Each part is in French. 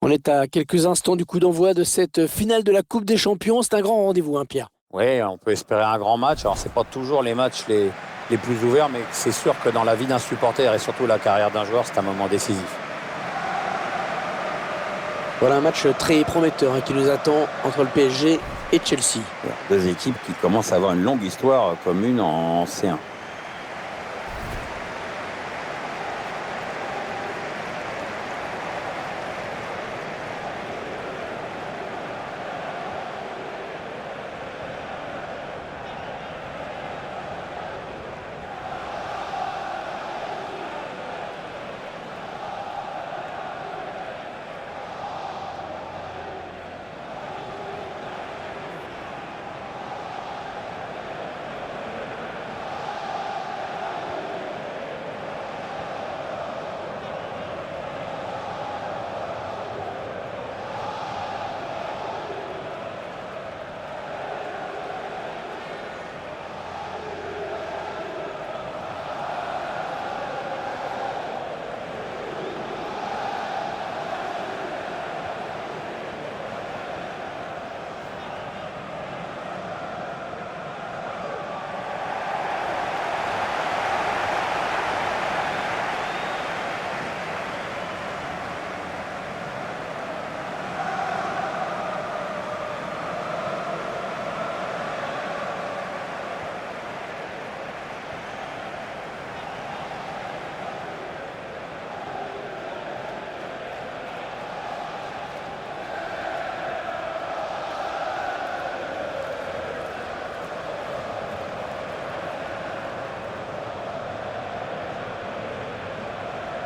On est à quelques instants du coup d'envoi de cette finale de la Coupe des Champions. C'est un grand rendez-vous, hein, Pierre. Oui, on peut espérer un grand match. Alors, c'est pas toujours les matchs les plus ouverts, mais c'est sûr que dans la vie d'un supporter et surtout la carrière d'un joueur, c'est un moment décisif. Voilà un match très prometteur qui nous attend entre le PSG et Chelsea. Deux équipes qui commencent à avoir une longue histoire commune en C1.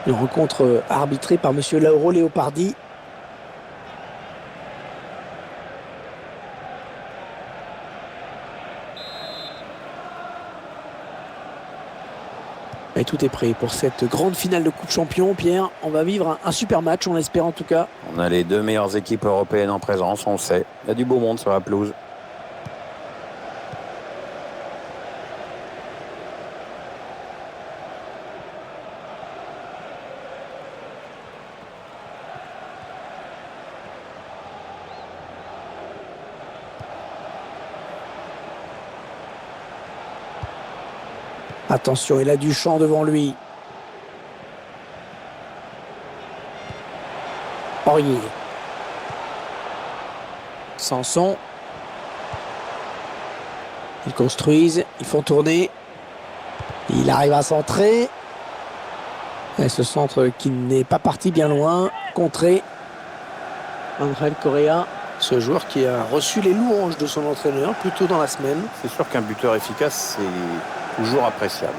Une rencontre arbitrée par Monsieur Lauro Leopardi. Et tout est prêt pour cette grande finale de Coupe Champion. Pierre, on va vivre un super match, on l'espère en tout cas. On a les deux meilleures équipes européennes en présence, on le sait. Il y a du beau monde sur la pelouse. Attention, il a du champ devant lui. Aurier. Sanson. Ils construisent, ils font tourner. Il arrive à centrer. Et ce centre qui n'est pas parti bien loin. Contré. Angel Correa, ce joueur qui a reçu les louanges de son entraîneur plus tôt dans la semaine. C'est sûr qu'un buteur efficace, c'est toujours appréciable.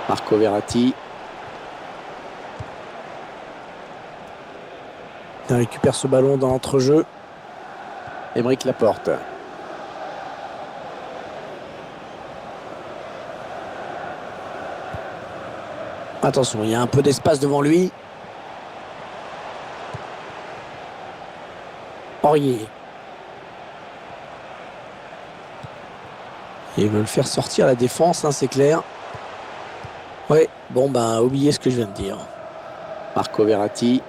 Marco Verratti. Il récupère ce ballon dans l'entrejeu. Aymeric Laporte. Attention, il y a un peu d'espace devant lui. Aurier. Ils veulent faire sortir la défense, c'est clair. Ouais, bon ben, oubliez ce que je viens de dire. Marco Verratti.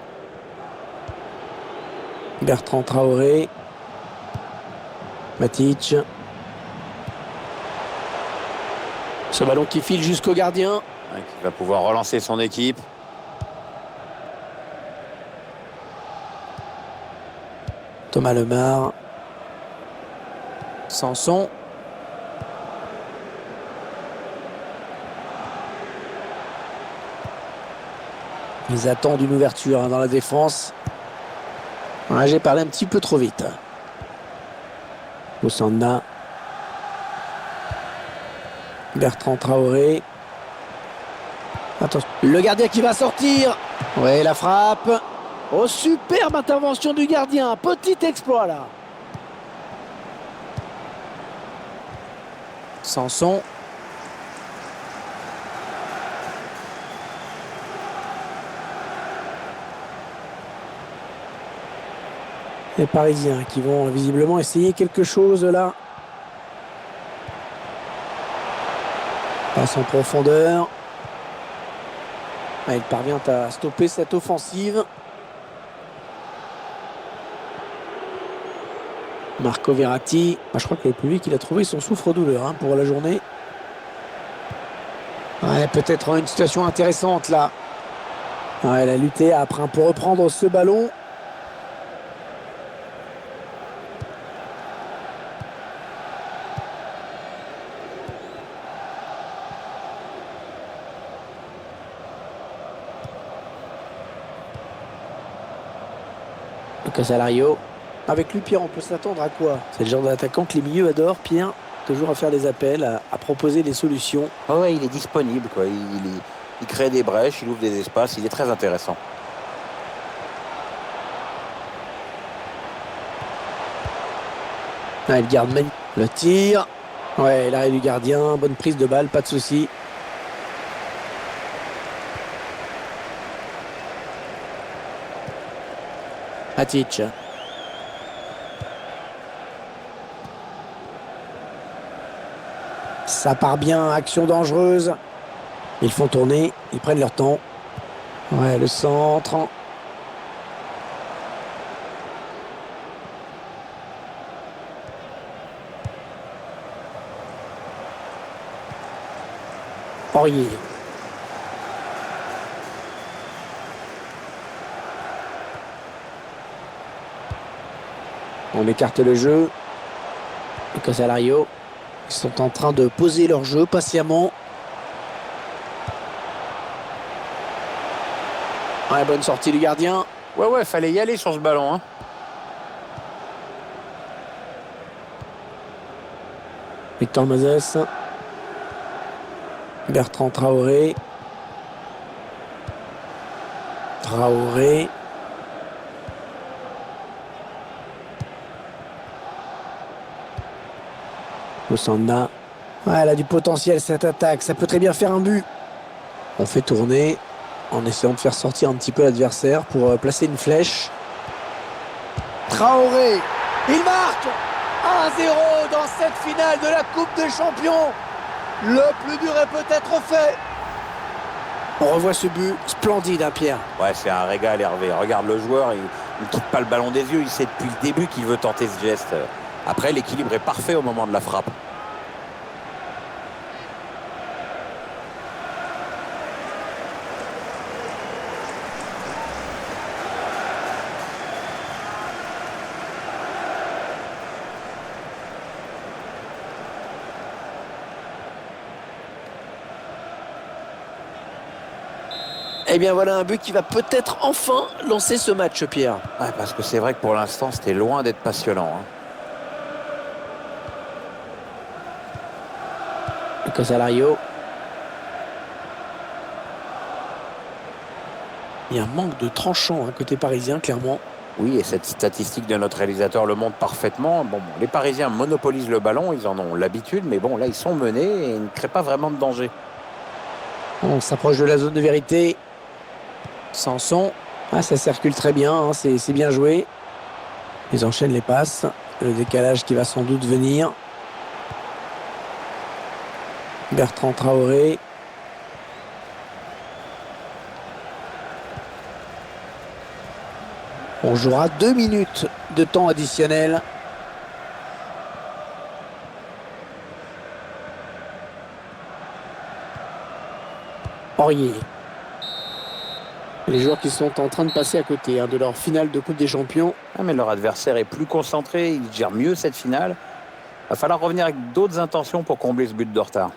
Bertrand Traoré. Matic. Ce ballon qui file jusqu'au gardien. Qui va pouvoir relancer son équipe. Thomas Lemar. Sanson. Ils attendent une ouverture dans la défense. J'ai parlé un petit peu trop vite. Ousanda. Bertrand Traoré. Attention. Le gardien qui va sortir. Ouais, la frappe. Oh, superbe intervention du gardien. Petit exploit là. Sanson. Les Parisiens qui vont visiblement essayer quelque chose là. Passe en profondeur. Ah, il parvient à stopper cette offensive. Marco Verratti. Ah, je crois que le public il a trouvé son souffre-douleur pour la journée. Ouais, peut-être une situation intéressante là. Ouais, elle a lutté après pour reprendre ce ballon. Lucas Alario. Avec lui, Pierre, on peut s'attendre à quoi? C'est le genre d'attaquant que les milieux adorent, Pierre. Toujours à faire des appels, à proposer des solutions. Oh ouais, il est disponible, quoi. Il crée des brèches, il ouvre des espaces, il est très intéressant. Ah, il garde le tir. Ouais, l'arrêt du gardien, bonne prise de balle, pas de souci. Hatic. Ça part bien, action dangereuse. Ils font tourner, ils prennent leur temps. Ouais, le centre. Aurier. On écarte le jeu. Lucas Alario. Ils sont en train de poser leur jeu patiemment. Ouais, bonne sortie du gardien. Ouais, fallait y aller sur ce ballon, hein. Victor Moses. Bertrand Traoré. Traoré. Osanda. Ouais, elle a du potentiel cette attaque. Ça peut très bien faire un but. On fait tourner en essayant de faire sortir un petit peu l'adversaire pour placer une flèche. Traoré. Il marque 1-0 dans cette finale de la Coupe des Champions. Le plus dur est peut-être fait. On revoit ce but splendide, Pierre. Ouais, c'est un régal, Hervé. Regarde le joueur, il ne quitte pas le ballon des yeux. Il sait depuis le début qu'il veut tenter ce geste. Après, l'équilibre est parfait au moment de la frappe. Eh bien voilà un but qui va peut-être enfin lancer ce match, Pierre. Ouais, parce que c'est vrai que pour l'instant, c'était loin d'être passionnant, hein. Lucas Alario. Il y a un manque de tranchant côté parisien, clairement. Oui, et cette statistique de notre réalisateur le montre parfaitement. Bon, les Parisiens monopolisent le ballon, ils en ont l'habitude, mais bon, là, ils sont menés et ils ne créent pas vraiment de danger. On s'approche de la zone de vérité. Sanson. Ah, ça circule très bien, c'est bien joué. Ils enchaînent les passes. Le décalage qui va sans doute venir. Bertrand Traoré. On jouera 2 minutes de temps additionnel. Aurier. Les joueurs qui sont en train de passer à côté de leur finale de Coupe des Champions. Ah, mais leur adversaire est plus concentré, il gère mieux cette finale. Il va falloir revenir avec d'autres intentions pour combler ce but de retard.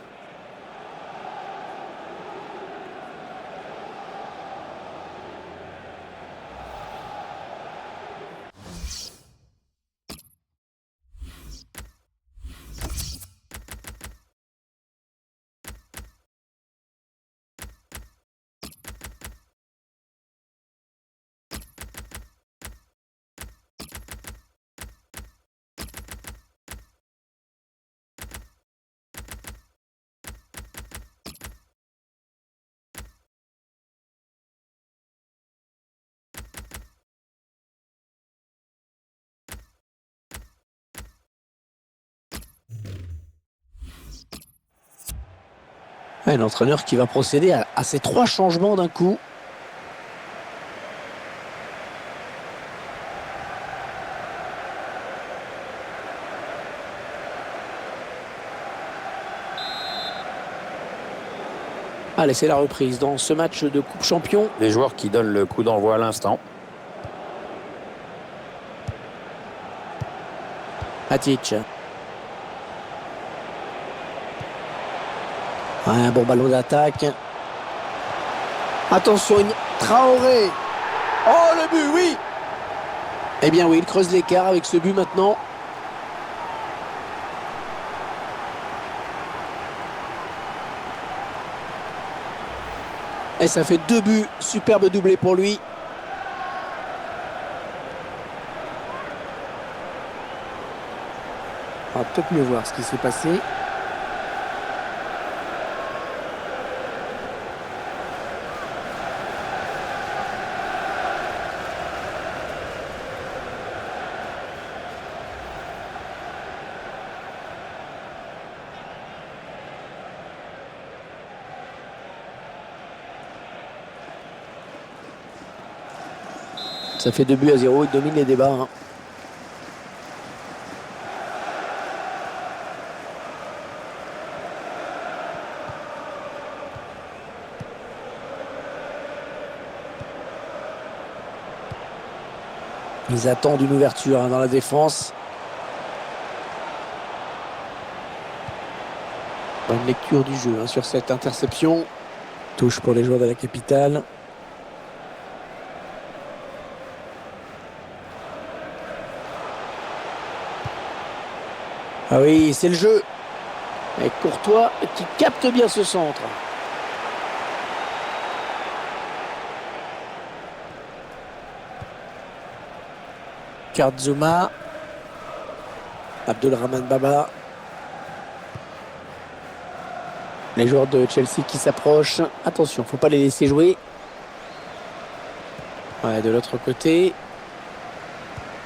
Un entraîneur qui va procéder à ces 3 changements d'un coup. Allez, c'est la reprise dans ce match de Coupe Champion. Les joueurs qui donnent le coup d'envoi à l'instant. Hatic. Un bon ballon d'attaque. Attention, Traoré. Oh, le but, oui. Eh bien oui, il creuse l'écart avec ce but maintenant. Et ça fait 2 buts, superbe doublé pour lui. On va peut-être mieux voir ce qui s'est passé. Ça fait 2-0, il domine les débats. Hein. Ils attendent une ouverture dans la défense. Bonne lecture du jeu sur cette interception. Touche pour les joueurs de la capitale. Ah oui, c'est le jeu. Et Courtois qui capte bien ce centre. Kardzouma. Abdelrahman Baba. Les joueurs de Chelsea qui s'approchent. Attention, faut pas les laisser jouer. Ouais, de l'autre côté.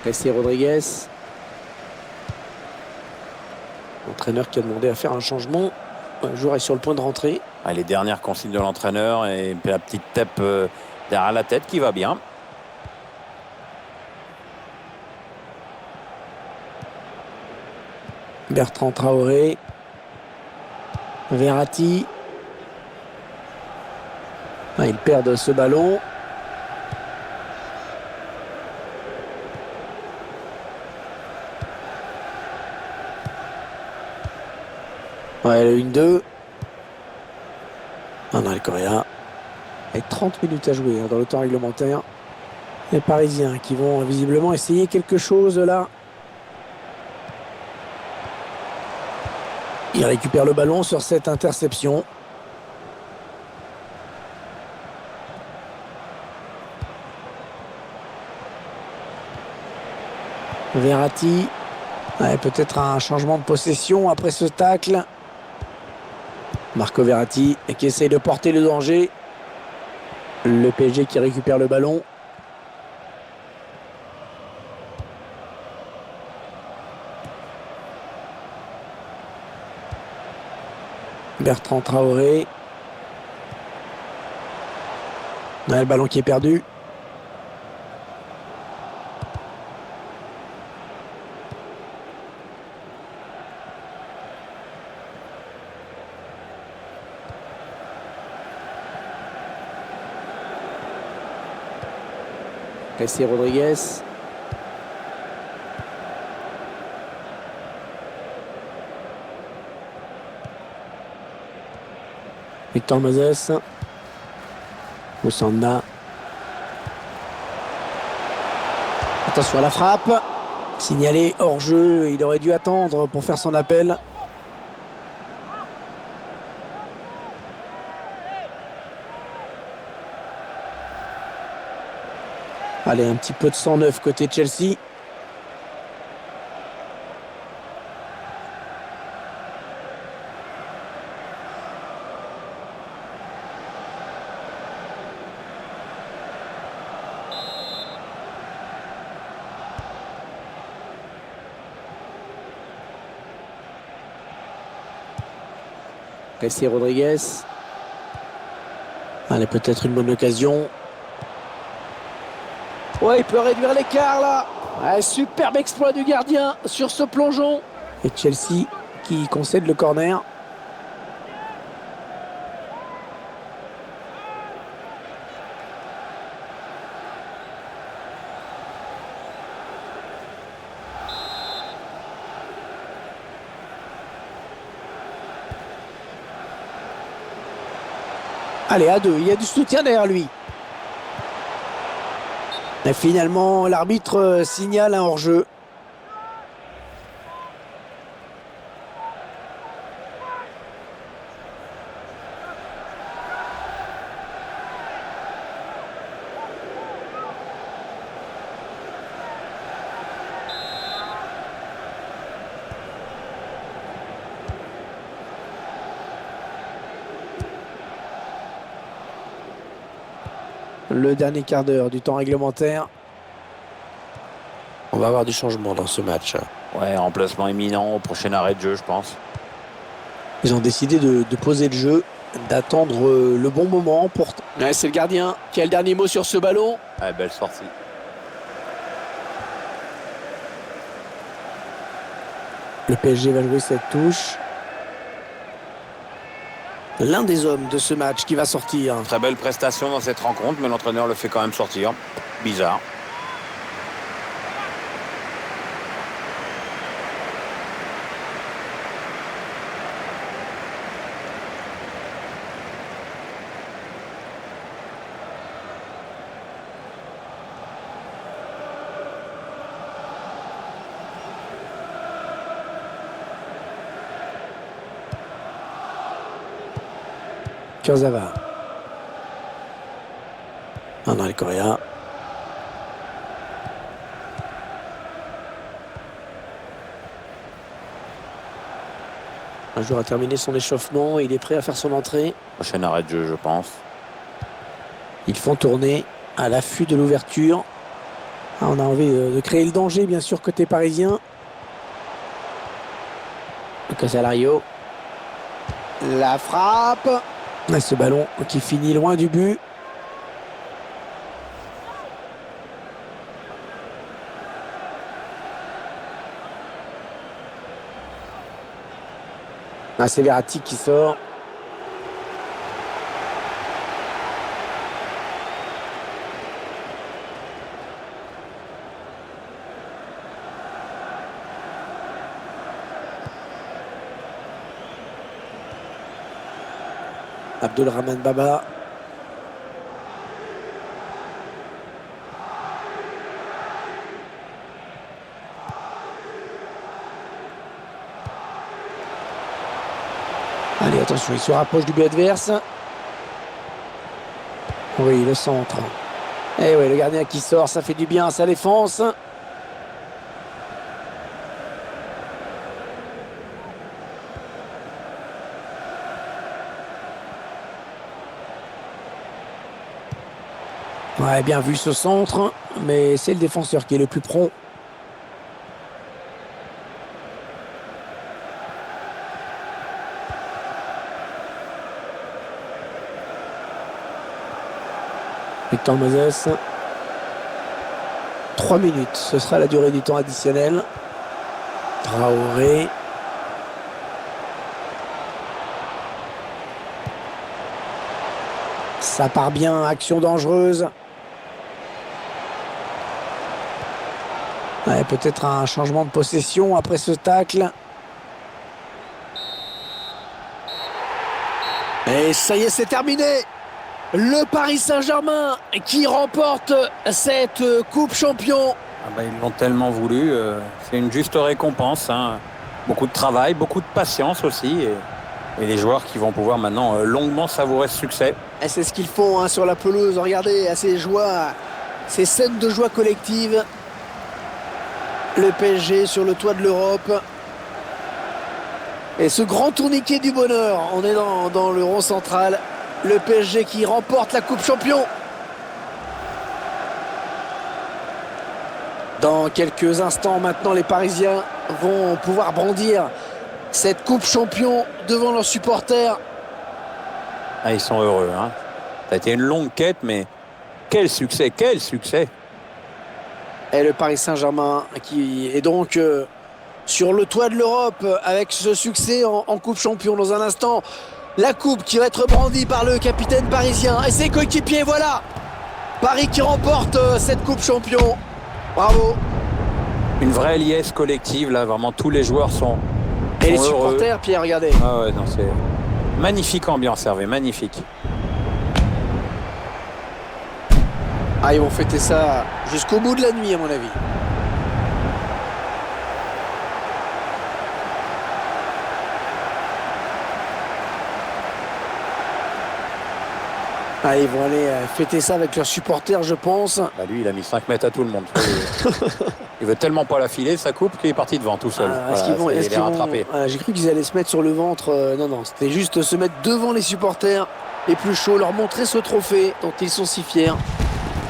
Jesse Rodriguez. L'entraîneur qui a demandé à faire un changement. Le joueur est sur le point de rentrer. Les dernières consignes de l'entraîneur et la petite tape derrière la tête qui va bien. Bertrand Traoré. Verratti. Ils perdent ce ballon. Ouais, le 1-2. André Correa. Et 30 minutes à jouer dans le temps réglementaire. Les Parisiens qui vont visiblement essayer quelque chose là. Il récupère le ballon sur cette interception. Verratti. Ouais, peut-être un changement de possession après ce tacle. Marco Verratti qui essaye de porter le danger. Le PSG qui récupère le ballon. Bertrand Traoré. Ouais, le ballon qui est perdu. Jesse Rodriguez. Victor Moses. Moussanda. Attention à la frappe. Signalé hors jeu. Il aurait dû attendre pour faire son appel. Allez, un petit peu de 109 côté Chelsea. Jesse Rodriguez. Allez, peut-être une bonne occasion. Ouais, il peut réduire l'écart là. Ouais, superbe exploit du gardien sur ce plongeon. Et Chelsea qui concède le corner. Allez, à 2, il y a du soutien derrière lui. Et finalement, l'arbitre signale un hors-jeu. Le dernier quart d'heure du temps réglementaire. On va avoir du changement dans ce match. Ouais, remplacement imminent au prochain arrêt de jeu, je pense. Ils ont décidé de poser le jeu, d'attendre le bon moment. Ouais, c'est le gardien qui a le dernier mot sur ce ballon. Ouais, belle sortie. Le PSG va jouer cette touche. L'un des hommes de ce match qui va sortir. Très belle prestation dans cette rencontre, mais l'entraîneur le fait quand même sortir. Bizarre. Kurzawa. Dans les Coréens. Un joueur a terminé son échauffement et il est prêt à faire son entrée. Prochain arrêt de jeu, je pense. Ils font tourner à l'affût de l'ouverture. On a envie de créer le danger, bien sûr, côté parisien. Casalario. La frappe. Et ce ballon qui finit loin du but. C'est Verratti qui sort. Abdelrahman Baba. Allez, attention, il se rapproche du but adverse. Oui, le centre. Et oui, le gardien qui sort, ça fait du bien à sa défense. Ouais, bien vu ce centre, mais c'est le défenseur qui est le plus prompt. Victor Moses. 3 minutes, ce sera la durée du temps additionnel. Traoré. Ça part bien, action dangereuse. Ouais, peut-être un changement de possession après ce tacle. Et ça y est, c'est terminé. Le Paris Saint-Germain qui remporte cette Coupe Champion. Ils l'ont tellement voulu. C'est une juste récompense. Beaucoup de travail, beaucoup de patience aussi. Et les joueurs qui vont pouvoir maintenant longuement savourer ce succès. Et c'est ce qu'ils font sur la pelouse. Regardez à ces joies, ces scènes de joie collective. Le PSG sur le toit de l'Europe. Et ce grand tourniquet du bonheur. On est dans le rond central. Le PSG qui remporte la Coupe Champion. Dans quelques instants maintenant, les Parisiens vont pouvoir brandir cette Coupe Champion devant leurs supporters. Ils sont heureux. Ça a été une longue quête, mais quel succès, quel succès! Et le Paris Saint-Germain qui est donc sur le toit de l'Europe avec ce succès en Coupe Champion. Dans un instant, la coupe qui va être brandie par le capitaine parisien et ses coéquipiers. Voilà, Paris qui remporte cette Coupe Champion. Bravo. Une vraie liesse collective, là, vraiment tous les joueurs sont Et les heureux. supporters, Pierre, regardez. Ah ouais, non, c'est magnifique ambiance, Hervé, magnifique. Ah, ils vont fêter ça jusqu'au bout de la nuit, à mon avis. Ah, ils vont aller fêter ça avec leurs supporters, je pense. Bah lui, il a mis 5 mètres à tout le monde. Il veut tellement pas la filer, sa coupe, qu'il est parti devant tout seul. Est-ce qu'ils vont, il est rattrapé. J'ai cru qu'ils allaient se mettre sur le ventre. Non, c'était juste se mettre devant les supporters les plus chauds, leur montrer ce trophée dont ils sont si fiers.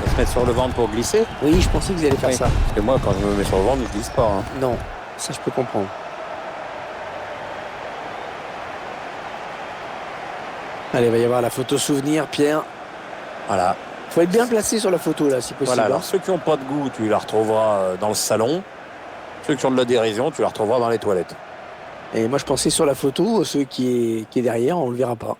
Il va se mettre sur le ventre pour glisser. Oui, je pensais qu'ils allaient faire ça. Parce que moi, quand je me mets sur le ventre, je glisse pas. Hein. Non, ça je peux comprendre. Allez, il va y avoir la photo souvenir, Pierre. Voilà. Faut être bien placé sur la photo, là, si possible. Voilà, alors ceux qui n'ont pas de goût, tu la retrouveras dans le salon. Ceux qui ont de la dérision, tu la retrouveras dans les toilettes. Et moi, je pensais sur la photo, ceux qui est derrière, on le verra pas.